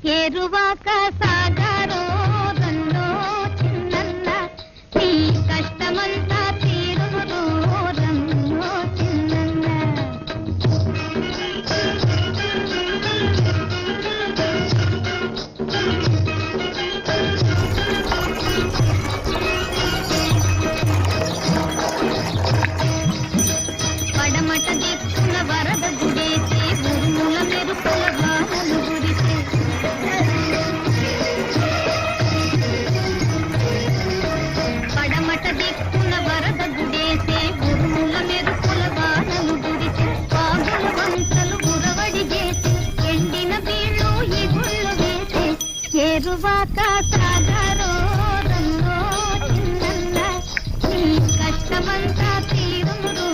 ఏరువాక సాగరో రన్నో చిన్నన్న నీ కష్టమంతా తీరును రన్నో చిన్నన్న. పడమట దిక్కున వరద గుడేసి ఉరుముల మెరుపుల వానలు గురిసే. పడమట దిక్కున వరద గుడేసే ఉరుముల మెరుపుల వానలు గురిసే. పాగుల వంతలు గురవడి చేసి ఎండిన బీళ్ళు ఇగుళ్ళు వేసే. ఏరువాక సాగరో రన్నో చిన్నన్న నీ కష్టమంతా తీరును